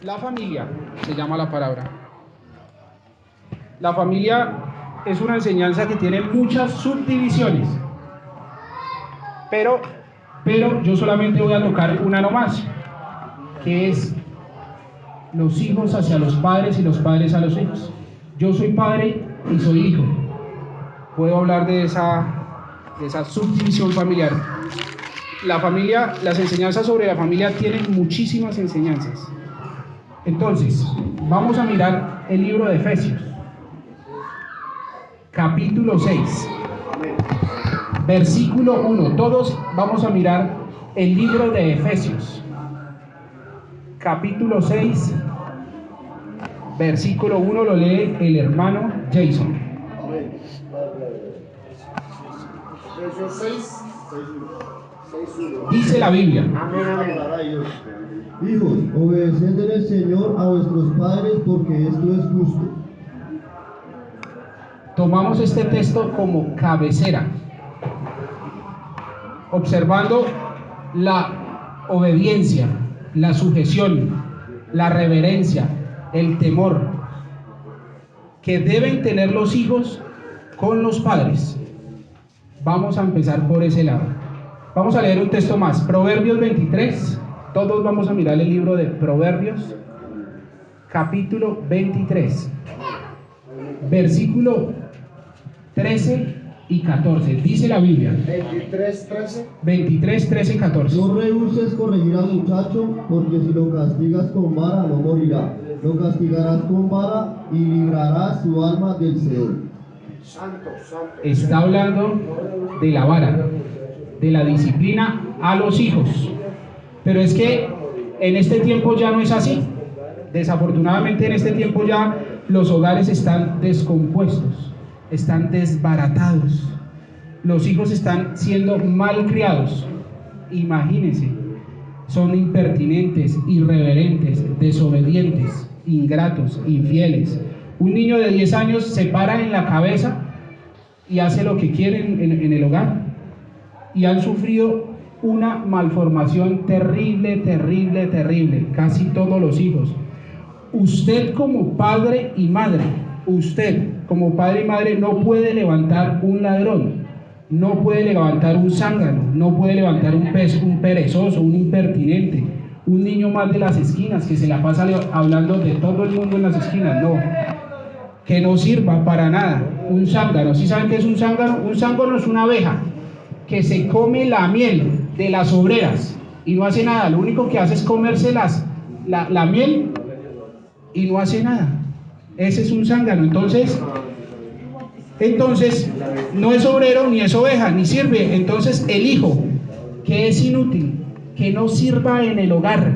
La familia se llama la palabra. La familia es una enseñanza que tiene muchas subdivisiones, pero yo solamente voy a tocar una nomás, que es los hijos hacia los padres y los padres a los hijos. Yo soy padre y soy hijo. Puedo hablar de esa subdivisión familiar. La familia, las enseñanzas sobre la familia tienen muchísimas enseñanzas. Entonces, vamos a mirar el libro de Efesios, capítulo 6, versículo 1. Todos vamos a mirar el libro de Efesios, capítulo 6, versículo 1, lo lee el hermano Jason. Efesios 6, 6:1. Dice la Biblia: Hijos, obedeced en el Señor a vuestros padres, porque esto es justo. Tomamos este texto como cabecera, observando la obediencia, la sujeción, la reverencia, el temor que deben tener los hijos con los padres. Vamos a empezar por ese lado. Vamos a leer un texto más, Proverbios 23. Todos vamos a mirar el libro de Proverbios, capítulo 23, versículo 13 y 14. Dice la Biblia: 23, 13 y 14. No rehuses corregir al muchacho, porque si lo castigas con vara no morirá. Lo castigarás con vara y librarás su alma del Seol. Santo. Está hablando de la vara, de la disciplina a los hijos. Pero es que en este tiempo ya no es así. Desafortunadamente en este tiempo ya los hogares están descompuestos, están desbaratados. Los hijos están siendo mal criados. Imagínense, son impertinentes, irreverentes, desobedientes, ingratos, infieles. Un niño de 10 años se para en la cabeza y hace lo que quiere en el hogar. Y han sufrido una malformación terrible, casi todos los hijos. Usted como padre y madre no puede levantar un ladrón, no puede levantar un zángano, no puede levantar un perezoso, un impertinente, un niño más de las esquinas que se la pasa hablando de todo el mundo en las esquinas. No, que no sirva para nada. Un zángano, ¿sí saben qué es un zángano? Un zángano es una abeja que se come la miel de las obreras y no hace nada. Lo único que hace es comerse la miel y no hace nada. Ese es un zángano. Entonces no es obrero ni es oveja, ni sirve. Entonces el hijo, que es inútil, que no sirva en el hogar,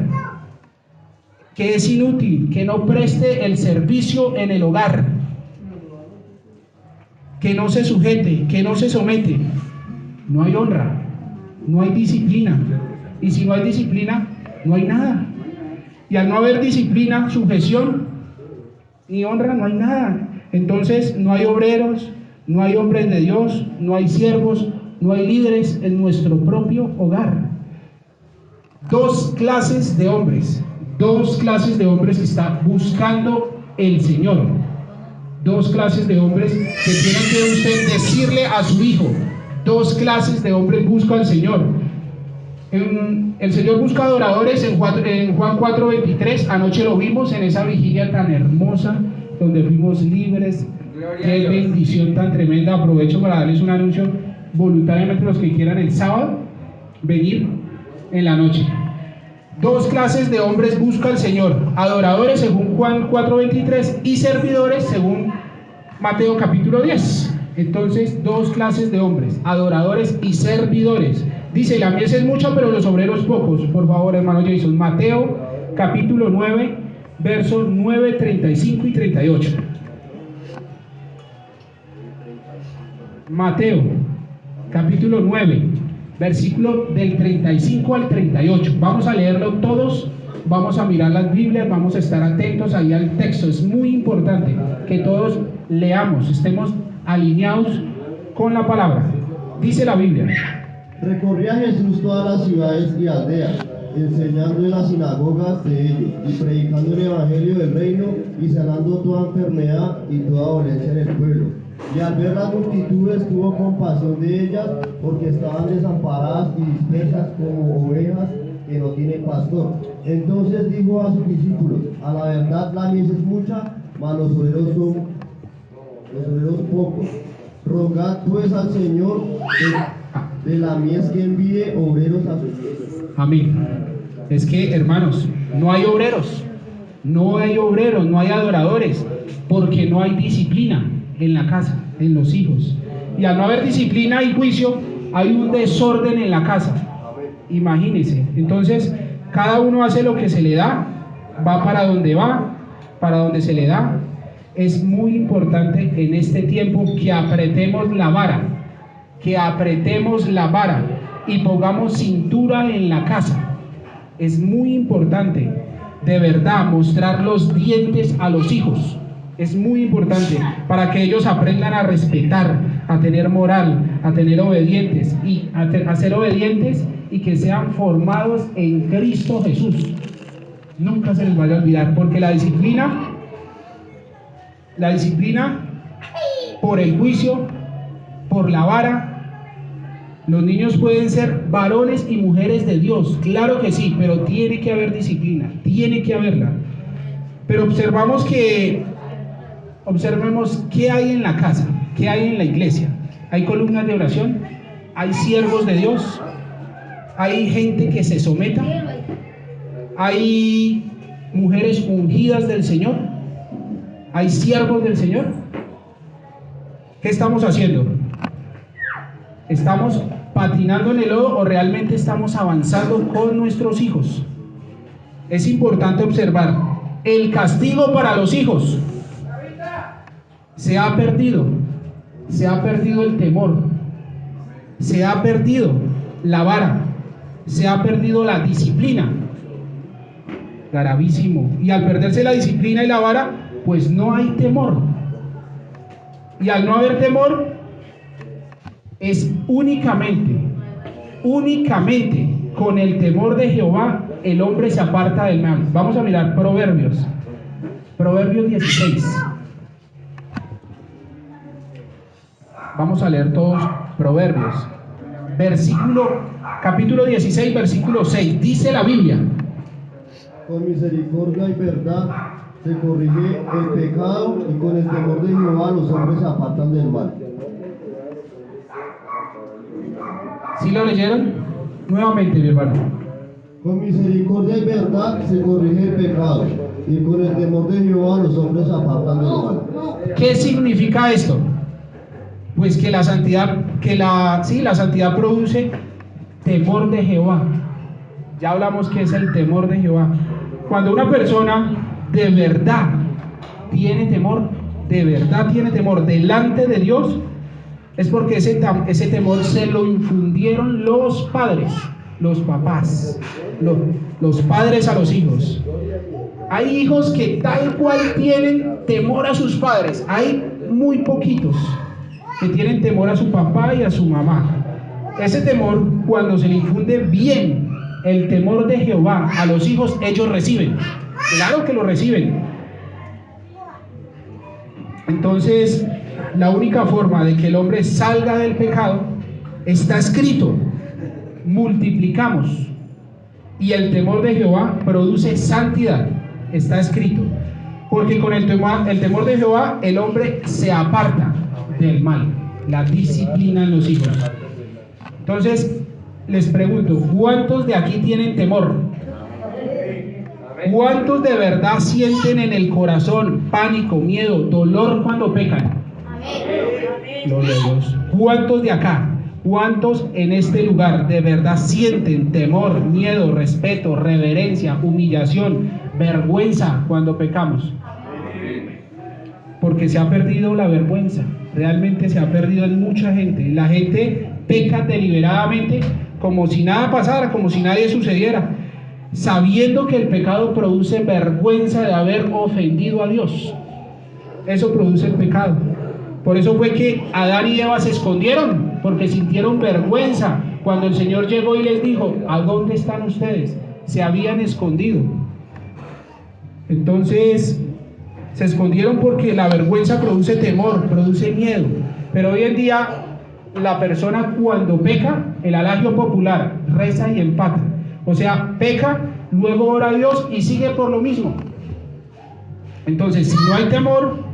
que es inútil, que no preste el servicio en el hogar, que no se sujete, que no se somete, no hay honra, no hay disciplina. Y si no hay disciplina, no hay nada. Y al no haber disciplina, sujeción ni honra, no hay nada. Entonces no hay obreros, no hay hombres de Dios, no hay siervos, no hay líderes en nuestro propio hogar. Dos clases de hombres que está buscando el Señor. Dos clases de hombres que tienen que usted decirle a su hijo. Dos clases de hombres buscan al Señor. El Señor busca adoradores en Juan 4:23. Anoche lo vimos en esa vigilia tan hermosa donde fuimos libres. Qué bendición tan tremenda. Aprovecho para darles un anuncio voluntariamente los que quieran el sábado venir en la noche. Dos clases de hombres busca al Señor: adoradores según Juan 4:23 y servidores según Mateo capítulo 10. Entonces, dos clases de hombres: adoradores y servidores. Dice: la mies es mucha, pero los obreros pocos. Por favor, hermano Jason, Mateo capítulo 9, versos 9, 35 y 38. Mateo capítulo 9, versículo del 35 al 38. Vamos a leerlo todos, vamos a mirar las Biblias, vamos a estar atentos ahí al texto. Es muy importante que todos leamos, estemos alineados con la palabra. Dice la Biblia: Recorría Jesús todas las ciudades y aldeas, enseñando en las sinagogas de ellos y predicando el evangelio del reino y sanando toda enfermedad y toda dolencia en el pueblo. Y al ver las multitudes tuvo compasión de ellas porque estaban desamparadas y dispersas como ovejas que no tienen pastor. Entonces dijo a sus discípulos: a la verdad la mies es mucha, mas los obreros pocos. Rogad pues al Señor de la mies que envíe obreros a sus mies. Amén. Es que, hermanos, no hay obreros, no hay adoradores, porque no hay disciplina en la casa, en los hijos. Y al no haber disciplina y juicio, hay un desorden en la casa. Imagínense. Entonces, cada uno hace lo que se le da, va, para donde se le da. Es muy importante en este tiempo que apretemos la vara y pongamos cintura en la casa. Es muy importante, de verdad, mostrar los dientes a los hijos. Es muy importante para que ellos aprendan a respetar, a tener moral, a tener obedientes y a ser obedientes y que sean formados en Cristo Jesús. Nunca se les vaya a olvidar, porque la disciplina por el juicio, por la vara. Los niños pueden ser varones y mujeres de Dios, claro que sí, pero tiene que haber disciplina, tiene que haberla. Pero observemos qué hay en la casa, qué hay en la iglesia. Hay columnas de oración, hay siervos de Dios, hay gente que se someta, hay mujeres ungidas del Señor, hay siervos del Señor. ¿Qué estamos haciendo? ¿Estamos patinando en el lodo o realmente estamos avanzando con nuestros hijos? Es importante observar el castigo para los hijos. Se ha perdido el temor, se ha perdido la vara, se ha perdido la disciplina. Gravísimo. Y al perderse la disciplina y la vara, pues no hay temor. Y al no haber temor, es únicamente con el temor de Jehová el hombre se aparta del mal. Vamos a mirar Proverbios 16. Vamos a leer todos Proverbios. Capítulo 16, versículo 6. Dice la Biblia: con misericordia y verdad se corrige el pecado, y con el temor de Jehová los hombres se apartan del mal. ¿Sí lo leyeron? Nuevamente, mi hermano. Con misericordia y verdad se corrige el pecado, y con el temor de Jehová los hombres se apartan del mal. ¿Qué significa esto? Pues que la santidad produce temor de Jehová. Ya hablamos que es el temor de Jehová. Cuando una persona de verdad tiene temor delante de Dios, es porque ese temor se lo infundieron los padres, los papás, los padres a los hijos. Hay hijos que tal cual tienen temor a sus padres, hay muy poquitos que tienen temor a su papá y a su mamá. Ese temor, cuando se le infunde bien el temor de Jehová a los hijos, ellos reciben. Claro que lo reciben. Entonces, la única forma de que el hombre salga del pecado está escrito: multiplicamos. Y el temor de Jehová produce santidad. Está escrito. Porque con el temor de Jehová el hombre se aparta del mal. La disciplina en los hijos. Entonces, les pregunto, ¿cuántos de aquí tienen temor? ¿Cuántos de verdad sienten en el corazón pánico, miedo, dolor cuando pecan? Gloria a Dios. ¿Cuántos de acá, cuántos en este lugar de verdad sienten temor, miedo, respeto, reverencia, humillación, vergüenza cuando pecamos? Porque se ha perdido la vergüenza. Realmente se ha perdido en mucha gente. La gente peca deliberadamente como si nada pasara, como si nadie sucediera, sabiendo que el pecado produce vergüenza de haber ofendido a Dios. Eso produce el pecado. Por eso fue que Adán y Eva se escondieron, porque sintieron vergüenza cuando el Señor llegó y les dijo: ¿a dónde están ustedes? se habían escondido. Entonces, se escondieron porque la vergüenza produce temor, produce miedo. Pero hoy en día, la persona cuando peca, el adagio popular, reza y empata. O sea, peca, luego ora a Dios y sigue por lo mismo. Entonces, si no hay temor,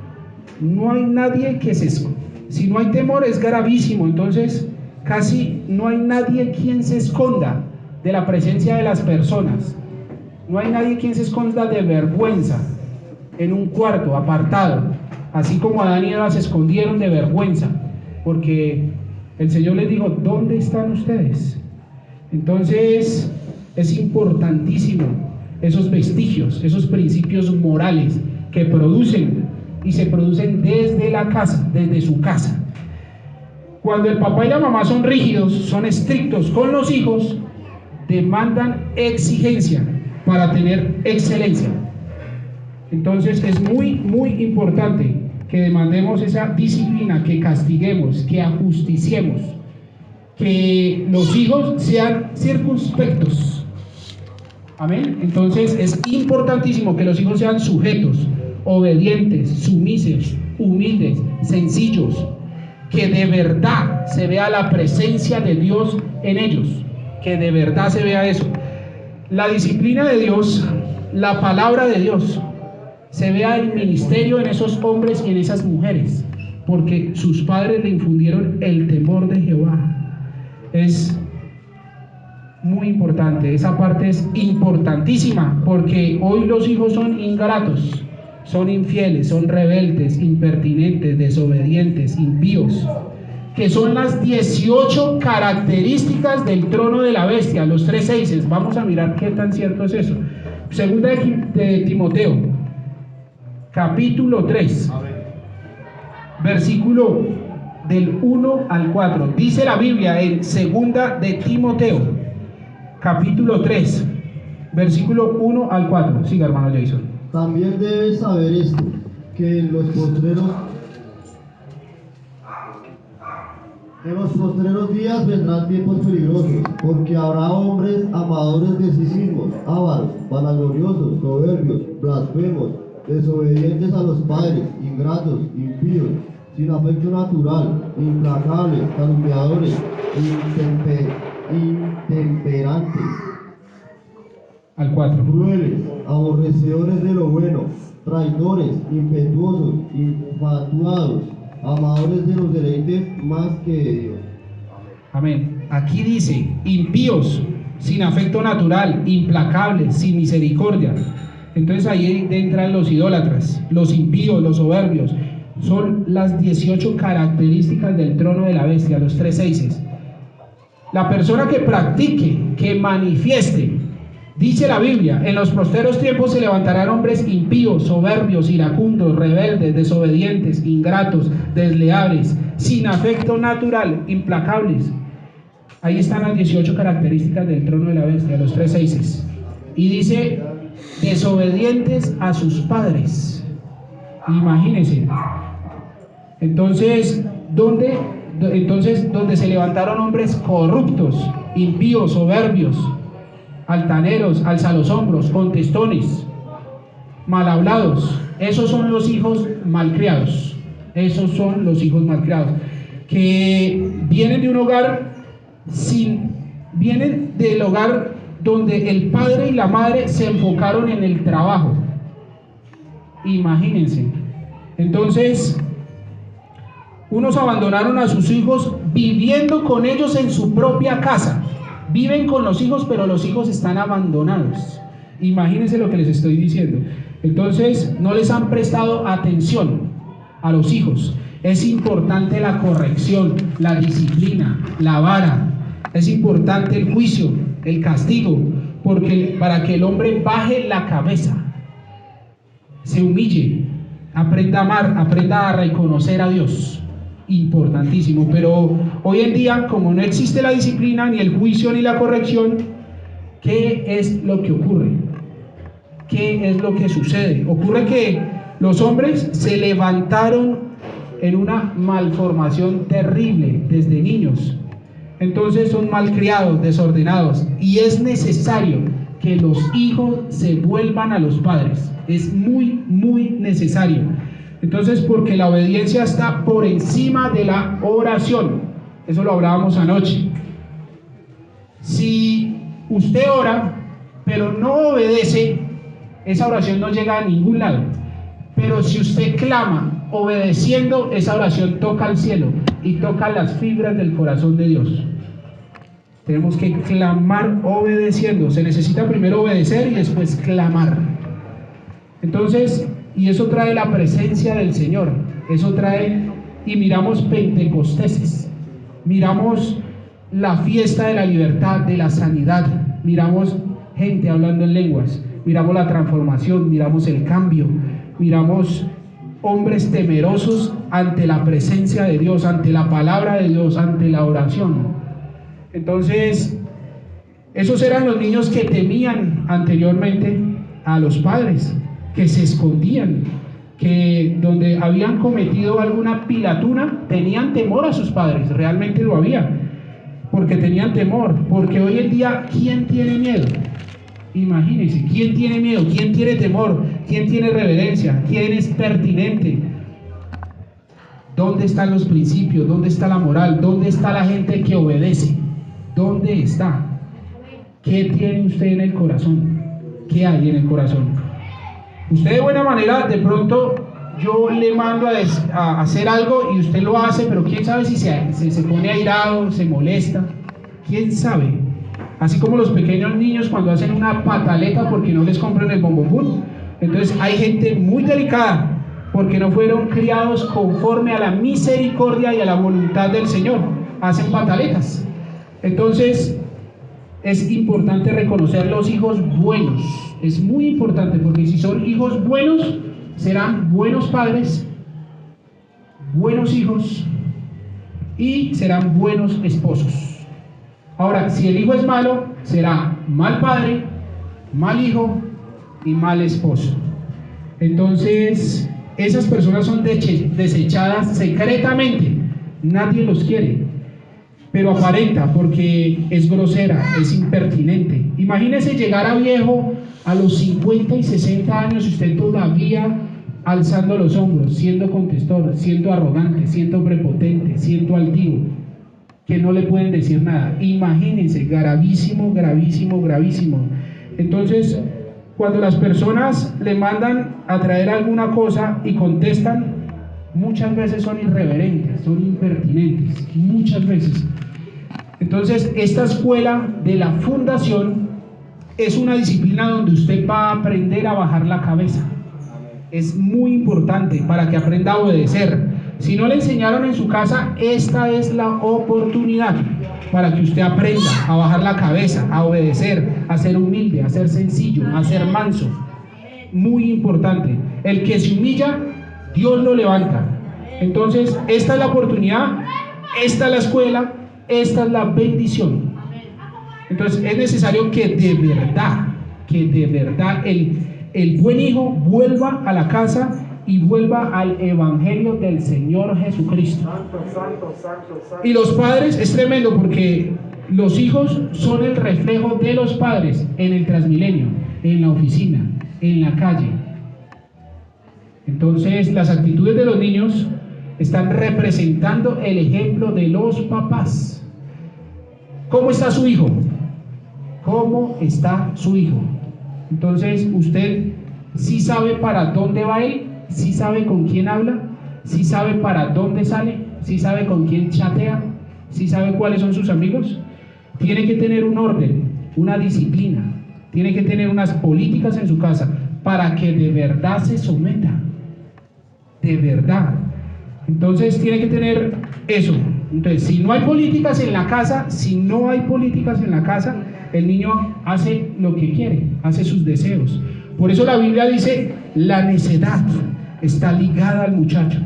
no hay nadie que se esconda. Si no hay temor, es gravísimo. Entonces, casi no hay nadie quien se esconda de la presencia de las personas. No hay nadie quien se esconda de vergüenza en un cuarto apartado, así como Adán y Eva se escondieron de vergüenza, porque el Señor les dijo: ¿dónde están ustedes? Entonces es importantísimo esos vestigios, esos principios morales que producen y se producen desde la casa, desde su casa. Cuando el papá y la mamá son rígidos, son estrictos con los hijos, demandan exigencia para tener excelencia. Entonces es muy, muy importante que demandemos esa disciplina, que castiguemos, que ajusticiemos, que los hijos sean circunspectos. Amén. Entonces es importantísimo que los hijos sean sujetos, obedientes, sumisos, humildes, sencillos, que de verdad se vea la presencia de Dios en ellos, que de verdad se vea eso. La disciplina de Dios, la palabra de Dios, se vea el ministerio en esos hombres y en esas mujeres, porque sus padres le infundieron el temor de Jehová. Es muy importante, esa parte es importantísima, porque hoy los hijos son ingratos, son infieles, son rebeldes, impertinentes, desobedientes, impíos, que son las 18 características del trono de la bestia, los 3 seises. Vamos a mirar qué tan cierto es eso. Segunda de Timoteo, capítulo 3, versículo del 1 al 4. Dice la Biblia en segunda de Timoteo, capítulo 3, versículo 1 al 4. Siga, hermano Jason. También debes saber esto, que en los postreros días vendrán tiempos peligrosos, porque habrá hombres amadores de sí mismos, ávaros, vanagloriosos, soberbios, blasfemos, desobedientes a los padres, ingratos, impíos, sin afecto natural, implacables, calumniadores, intemperantes, al 4. crueles, aborrecedores de lo bueno, traidores, impetuosos, infatuados, amadores de los deleites más que de Dios. Amén. Aquí dice: impíos, sin afecto natural, implacables, sin misericordia. Entonces ahí entran los idólatras, los impíos, los soberbios. Son las 18 características del trono de la bestia, los 3 seises. La persona que practique, que manifieste, dice la Biblia: en los postreros tiempos se levantarán hombres impíos, soberbios, iracundos, rebeldes, desobedientes, ingratos, desleales, sin afecto natural, implacables. Ahí están las 18 características del trono de la bestia, los 3 seises. Y dice: desobedientes a sus padres. Imagínense. Entonces, ¿dónde se levantaron hombres corruptos, impíos, soberbios, altaneros, alza los hombros, contestones, mal hablados? Esos son los hijos malcriados. Esos son los hijos malcriados, que vienen de un hogar vienen del hogar donde el padre y la madre se enfocaron en el trabajo. Imagínense. Entonces, unos abandonaron a sus hijos viviendo con ellos en su propia casa. Viven con los hijos, pero los hijos están abandonados. Imagínense lo que les estoy diciendo. Entonces, no les han prestado atención a los hijos. Es importante la corrección, la disciplina, la vara. Es importante el juicio, el castigo, porque para que el hombre baje la cabeza, se humille, aprenda a amar, aprenda a reconocer a Dios. Importantísimo. Pero hoy en día, como no existe la disciplina, ni el juicio, ni la corrección, ¿qué es lo que ocurre? ¿Qué es lo que sucede? Ocurre que los hombres se levantaron en una malformación terrible desde niños. Entonces son malcriados, desordenados, y es necesario que los hijos se vuelvan a los padres. Es muy, muy necesario. Entonces, porque la obediencia está por encima de la oración. Eso lo hablábamos anoche. Si usted ora, pero no obedece, esa oración no llega a ningún lado. Pero si usted clama, obedeciendo, esa oración toca al cielo y toca las fibras del corazón de Dios. Tenemos que clamar obedeciendo. Se necesita primero obedecer y después clamar. Entonces, y eso trae la presencia del Señor. Eso trae, y miramos Pentecosteses, miramos la fiesta de la libertad, de la sanidad, miramos gente hablando en lenguas, miramos la transformación, miramos el cambio, miramos hombres temerosos ante la presencia de Dios, ante la palabra de Dios, ante la oración. Entonces, esos eran los niños que temían anteriormente a los padres, que se escondían, que donde habían cometido alguna pilatuna, tenían temor a sus padres, realmente lo había, porque tenían temor, porque hoy en día, ¿quién tiene miedo? Imagínense, ¿quién tiene miedo? ¿Quién tiene temor? ¿Quién tiene reverencia? ¿Quién es pertinente? ¿Dónde están los principios? ¿Dónde está la moral? ¿Dónde está la gente que obedece? ¿Dónde está? ¿Qué tiene usted en el corazón? ¿Qué hay en el corazón? Usted de buena manera, de pronto yo le mando a hacer algo y usted lo hace, pero quién sabe si se pone airado, se molesta, quién sabe. Así como los pequeños niños cuando hacen una pataleta porque no les compran el bombombón. Entonces hay gente muy delicada porque no fueron criados conforme a la misericordia y a la voluntad del Señor. Hacen pataletas. Entonces es importante reconocer los hijos buenos. Es muy importante porque si son hijos buenos, serán buenos padres, buenos hijos y serán buenos esposos. Ahora, si el hijo es malo, será mal padre, mal hijo y mal esposo. Entonces, esas personas son desechadas secretamente. Nadie los quiere, pero aparenta porque es grosera, es impertinente. Imagínese llegar a viejo a los 50 y 60 años y usted todavía alzando los hombros, siendo contestor, siendo arrogante, siendo prepotente, siendo altivo, que no le pueden decir nada. Imagínense, gravísimo, gravísimo, gravísimo. Entonces, cuando las personas le mandan a traer alguna cosa y contestan, muchas veces son irreverentes, son impertinentes, muchas veces. Entonces, esta escuela de la fundación es una disciplina donde usted va a aprender a bajar la cabeza. Es muy importante para que aprenda a obedecer. Si no le enseñaron en su casa, esta es la oportunidad para que usted aprenda a bajar la cabeza, a obedecer, a ser humilde, a ser sencillo, a ser manso. Muy importante. El que se humilla, Dios lo levanta. Entonces, esta es la oportunidad, esta es la escuela, esta es la bendición. Entonces, es necesario que de verdad el buen hijo vuelva a la casa y vuelva al evangelio del Señor Jesucristo. Santo, santo, santo, santo. Y los padres, es tremendo porque los hijos son el reflejo de los padres en el Transmilenio, en la oficina, en la calle. Entonces, las actitudes de los niños están representando el ejemplo de los papás. ¿Cómo está su hijo? ¿Cómo está su hijo? Entonces, usted sí sabe para dónde va él, sí sabe con quién habla, sí sabe para dónde sale, sí sabe con quién chatea, sí sabe cuáles son sus amigos. Tiene que tener un orden, una disciplina, tiene que tener unas políticas en su casa para que de verdad se someta, de verdad. Entonces tiene que tener eso. Entonces, si no hay políticas en la casa, el niño hace lo que quiere, hace sus deseos. Por eso la Biblia dice, la necedad está ligada al muchacho.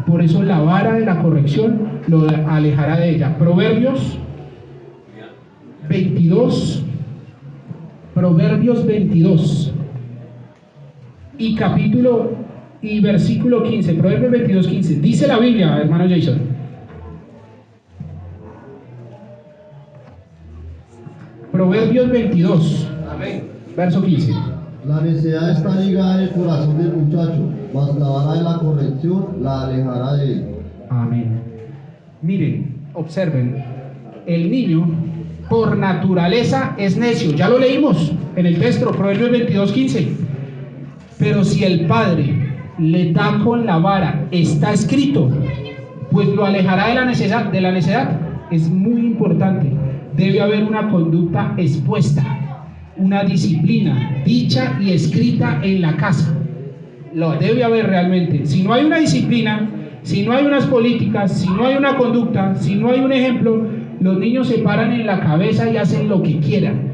Por eso la vara de la corrección lo alejará de ella. Proverbios 22 y versículo 15. Proverbios 22, 15. Dice la Biblia, hermano Jason. Proverbios 22. Amén. Verso 15. La necedad está ligada en el corazón del muchacho, mas la vara de la corrección la alejará de él. Amén. Miren, observen, el niño por naturaleza es necio, ya lo leímos en el texto, Proverbios 22:15. Pero si el padre le da con la vara, está escrito, pues lo alejará de la necedad. Es muy importante. Debe haber una conducta expuesta, una disciplina dicha y escrita en la casa. Lo debe haber realmente. Si no hay una disciplina, si no hay unas políticas, si no hay una conducta, si no hay un ejemplo, los niños se paran en la cabeza y hacen lo que quieran.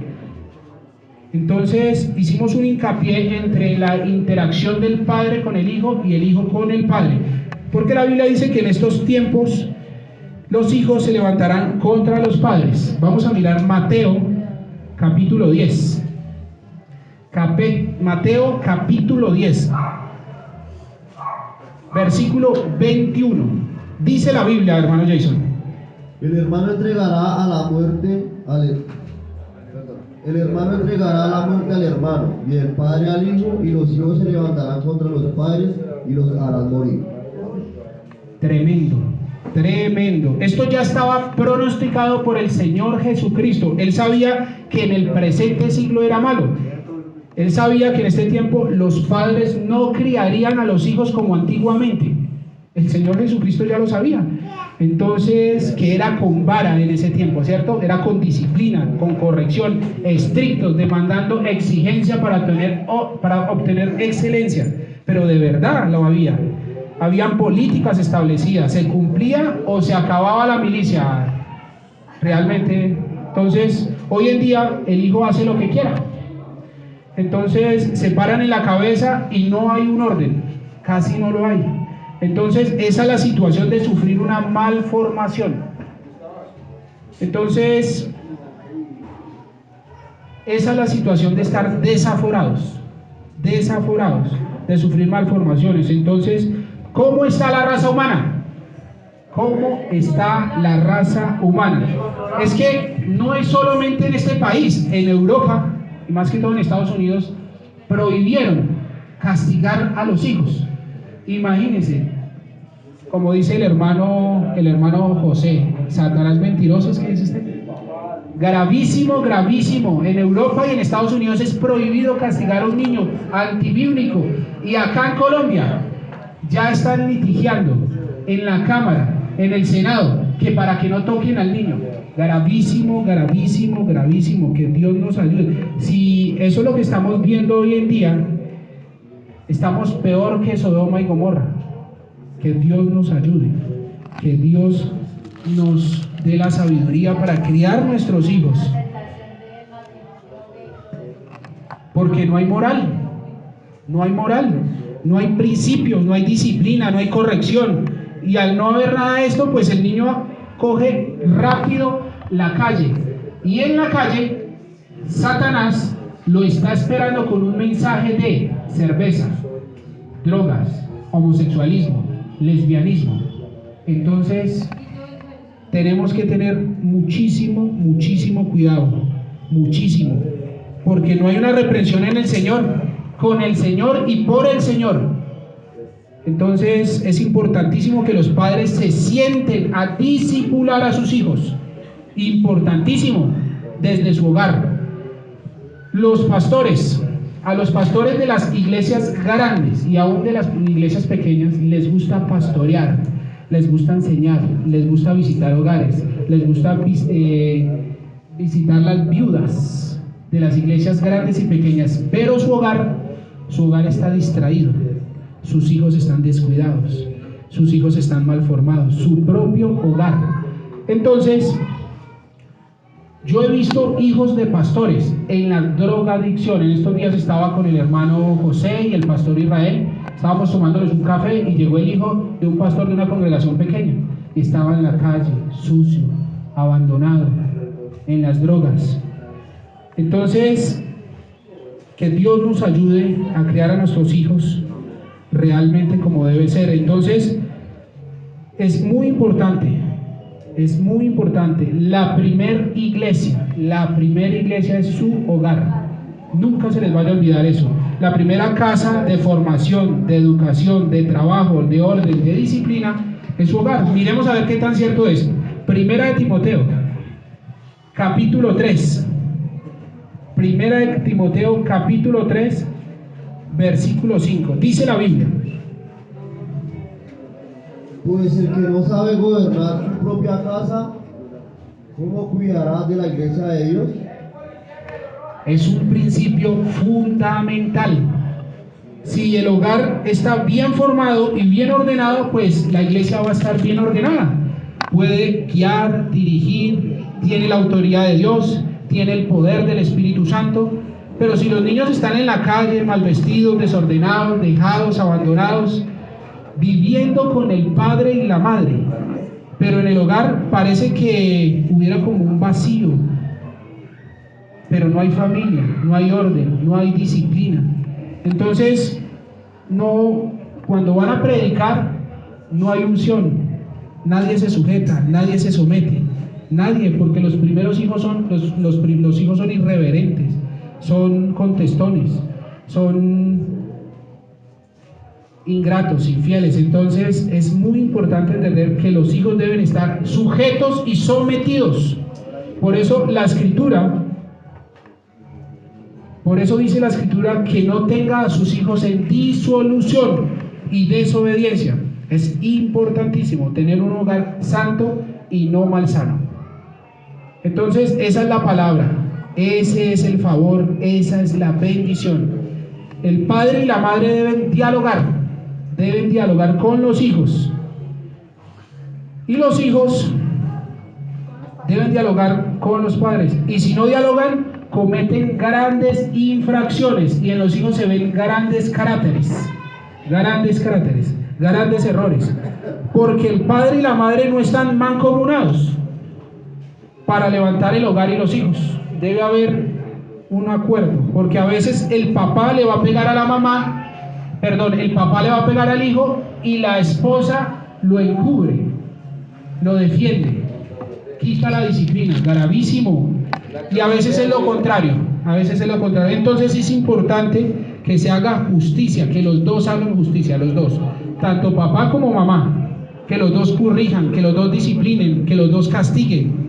Entonces hicimos un hincapié entre la interacción del padre con el hijo y el hijo con el padre, porque la Biblia dice que en estos tiempos los hijos se levantarán contra los padres. Vamos a mirar Mateo capítulo 10. Mateo capítulo 10, versículo 21. Dice la Biblia, hermano Jason. El hermano entregará a la muerte el hermano entregará a la muerte al hermano, y el padre al hijo, y los hijos se levantarán contra los padres y los harán morir. Tremendo, tremendo. Esto ya estaba pronosticado por el Señor Jesucristo. Él sabía que en el presente siglo era malo. Él sabía que en este tiempo los padres no criarían a los hijos como antiguamente. El Señor Jesucristo ya lo sabía. Entonces, que era con vara en ese tiempo, ¿cierto? Era con disciplina, con corrección, estrictos, demandando exigencia para obtener excelencia. Pero de verdad lo había. Habían políticas establecidas. ¿Se cumplía o se acababa la milicia? Realmente. Entonces, hoy en día el hijo hace lo que quiera. Entonces, se paran en la cabeza y no hay un orden. Casi no lo hay. Entonces, esa es la situación de sufrir una malformación. Entonces, esa es la situación de estar desaforados, de sufrir malformaciones. Entonces, ¿cómo está la raza humana? ¿Cómo está la raza humana? Es que no es solamente en este país, en Europa, y más que todo en Estados Unidos, prohibieron castigar a los hijos. Imagínense, como dice el hermano José, Satanás mentiroso, ¿es que dice usted? Gravísimo, gravísimo. En Europa y en Estados Unidos es prohibido castigar a un niño, antibíblico. Y acá en Colombia ya están litigiando en la Cámara, en el Senado, que para que no toquen al niño. Gravísimo, gravísimo, gravísimo. Que Dios nos ayude. Si eso es lo que estamos viendo hoy en día, estamos peor que Sodoma y Gomorra. Que Dios nos ayude, que Dios nos dé la sabiduría para criar nuestros hijos, porque no hay moral, no hay principios, no hay disciplina, no hay corrección, y al no haber nada de esto, pues el niño coge rápido la calle, y en la calle Satanás lo está esperando con un mensaje de cerveza, drogas, homosexualismo, lesbianismo. Entonces tenemos que tener muchísimo cuidado, muchísimo, porque no hay una reprensión en el Señor, con el Señor y por el Señor. Entonces es importantísimo que los padres se sienten a discipular a sus hijos, importantísimo, desde su hogar. Los pastores, a los pastores de las iglesias grandes y aún de las iglesias pequeñas les gusta pastorear, les gusta enseñar, les gusta visitar hogares, les gusta visitar las viudas de las iglesias grandes y pequeñas, pero su hogar está distraído, sus hijos están descuidados, sus hijos están mal formados, su propio hogar. Entonces, yo he visto hijos de pastores en la drogadicción. En estos días estaba con el hermano José y el pastor Israel. Estábamos tomándoles un café y llegó el hijo de un pastor de una congregación pequeña. Estaba en la calle, sucio, abandonado, en las drogas. Entonces, que Dios nos ayude a criar a nuestros hijos realmente como debe ser. Entonces, es muy importante. La primera iglesia es su hogar. Nunca se les vaya a olvidar eso. La primera casa de formación, de educación, de trabajo, de orden, de disciplina es su hogar. Miremos a ver qué tan cierto es. Primera de Timoteo, capítulo 3. Primera de Timoteo, capítulo 3, versículo 5. Dice la Biblia: Pues el que no sabe gobernar su propia casa, ¿cómo cuidará de la iglesia de Dios? es un principio fundamental. Si el hogar está bien formado y bien ordenado, pues la iglesia va a estar bien ordenada. Puede guiar, dirigir, tiene la autoridad de Dios, tiene el poder del Espíritu Santo. Pero si los niños están en la calle, mal vestidos, desordenados, dejados, abandonados, viviendo con el padre y la madre, pero en el hogar parece que hubiera como un vacío, pero no hay familia, no hay orden, no hay disciplina. Entonces, cuando van a predicar, no hay unción, nadie se sujeta, nadie se somete, nadie, porque los primeros hijos son los hijos son irreverentes, son contestones, son ingratos, infieles. Entonces, es muy importante entender que los hijos deben estar sujetos y sometidos. Por eso dice la Escritura que no tenga a sus hijos en disolución y desobediencia. Es importantísimo tener un hogar santo y no malsano. Entonces, esa es la palabra, ese es el favor, esa es la bendición. El padre y la madre deben dialogar con los hijos. Y los hijos deben dialogar con los padres. Y si no dialogan, cometen grandes infracciones, y en los hijos se ven grandes caracteres, grandes errores, porque el padre y la madre no están mancomunados para levantar el hogar y los hijos. Debe haber un acuerdo, porque a veces el papá le va a pegar a la mamá, el papá le va a pegar al hijo y la esposa lo encubre, lo defiende, quita la disciplina, gravísimo. Y a veces es lo contrario, Entonces es importante que se haga justicia, que los dos hagan justicia, los dos, tanto papá como mamá, que los dos corrijan, que los dos disciplinen, que los dos castiguen,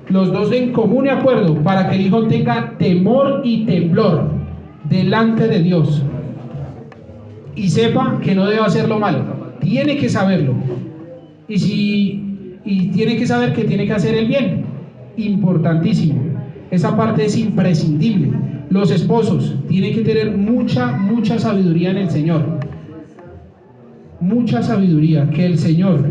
los dos en común acuerdo, para que el hijo tenga temor y temblor delante de Dios y sepa que no debe hacer lo malo, tiene que saberlo, y tiene que saber que tiene que hacer el bien. Importantísimo, esa parte es imprescindible. Los esposos tienen que tener mucha sabiduría en el Señor, mucha sabiduría, que el Señor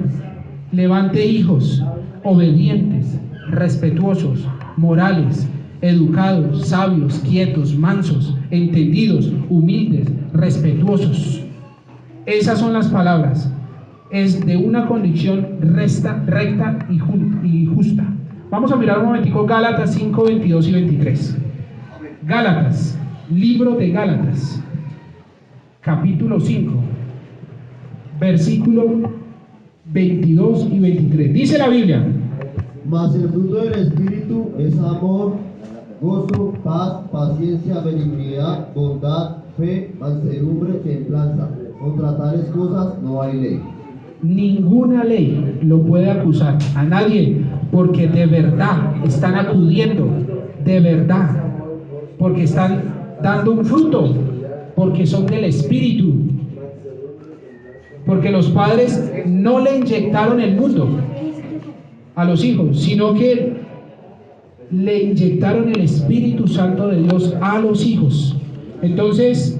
levante hijos obedientes, respetuosos, morales, educados, sabios, quietos, mansos, entendidos, humildes, respetuosos. Esas son las palabras. Es de una condición recta y justa. Vamos a mirar un momentico Gálatas 5, 22 y 23. Gálatas, libro de Gálatas, capítulo 5, versículo 22 y 23. Dice la Biblia: Mas el fruto del Espíritu es amor, gozo, paz, paciencia, benignidad, bondad, fe, mansedumbre, templanza. Contra tales cosas no hay ley. Ninguna ley lo puede acusar a nadie, porque de verdad están acudiendo, de verdad, porque están dando un fruto, porque son del Espíritu, porque los padres no le inyectaron el mundo a los hijos, sino que le inyectaron el Espíritu Santo de Dios a los hijos. Entonces,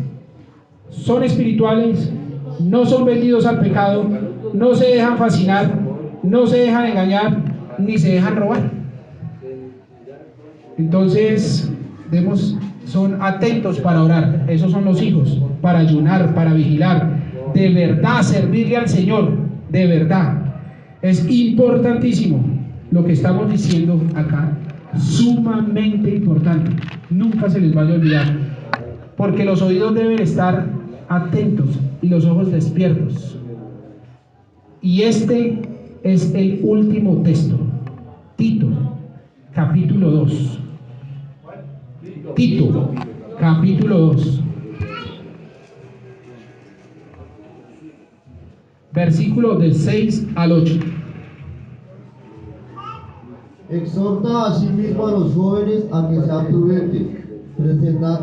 son espirituales, no son vendidos al pecado, no se dejan fascinar, no se dejan engañar, ni se dejan robar. Entonces, son atentos para orar. Esos son los hijos, para ayunar, para vigilar, de verdad servirle al Señor, de verdad. Es importantísimo lo que estamos diciendo acá, sumamente importante. Nunca se les vaya a olvidar, porque los oídos deben estar atentos y los ojos despiertos. Y este es el último texto, Tito, capítulo 2. Tito, capítulo 2, versículos del 6 al 8. Exhorta asimismo a los jóvenes a que sean prudentes,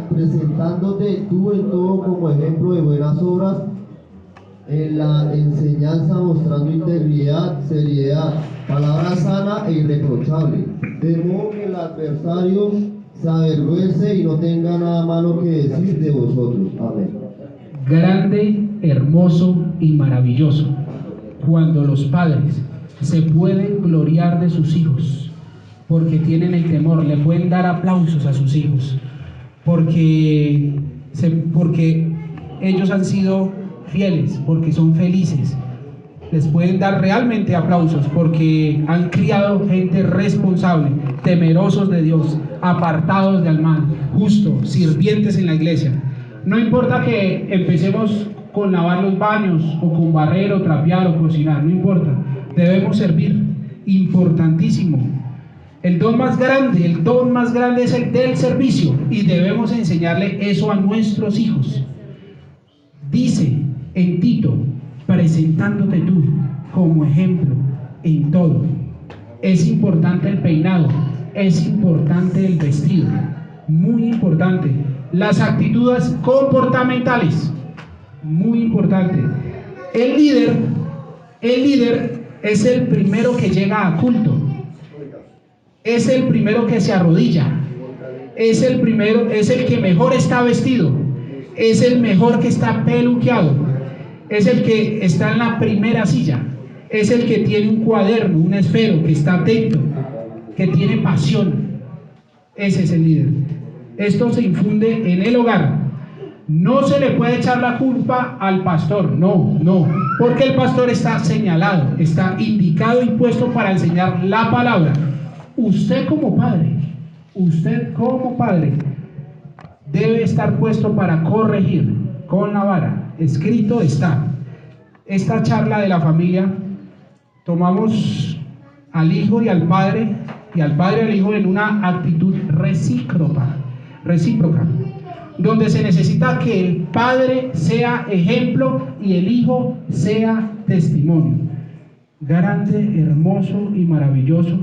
presentándote tú en todo como ejemplo de buenas obras, en la enseñanza mostrando integridad, seriedad, palabra sana e irreprochable, de modo que el adversario se avergüence y no tenga nada malo que decir de vosotros. Amén. Grande, hermoso y maravilloso, cuando los padres se pueden gloriar de sus hijos, porque tienen el temor, le pueden dar aplausos a sus hijos, porque ellos han sido fieles, porque son felices. Les pueden dar realmente aplausos porque han criado gente responsable, temerosos de Dios, apartados del mal, justos, sirvientes en la iglesia. No importa que empecemos con lavar los baños o con barrer o trapear o cocinar, no importa, debemos servir, importantísimo. El don más grande es el del servicio y debemos enseñarle eso a nuestros hijos. Dice en Tito, presentándote tú como ejemplo en todo. Es importante el peinado, es importante el vestido, muy importante. Las actitudes comportamentales, muy importante. El líder es el primero que llega a culto, es el primero que se arrodilla, es el que mejor está vestido, es el mejor que está peluqueado, es el que está en la primera silla, es el que tiene un cuaderno, un esfero, que está atento, que tiene pasión. Ese es el líder. Esto se infunde en el hogar. No se le puede echar la culpa al pastor, no, porque el pastor está señalado, está indicado y puesto para enseñar la palabra. Usted como padre debe estar puesto para corregir con la vara. Escrito está. Esta charla de la familia, tomamos al hijo y al padre y al hijo en una actitud recíproca, donde se necesita que el padre sea ejemplo y el hijo sea testimonio. Grande, hermoso y maravilloso,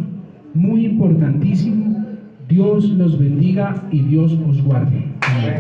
muy importantísimo. Dios los bendiga y Dios os guarde. Amén.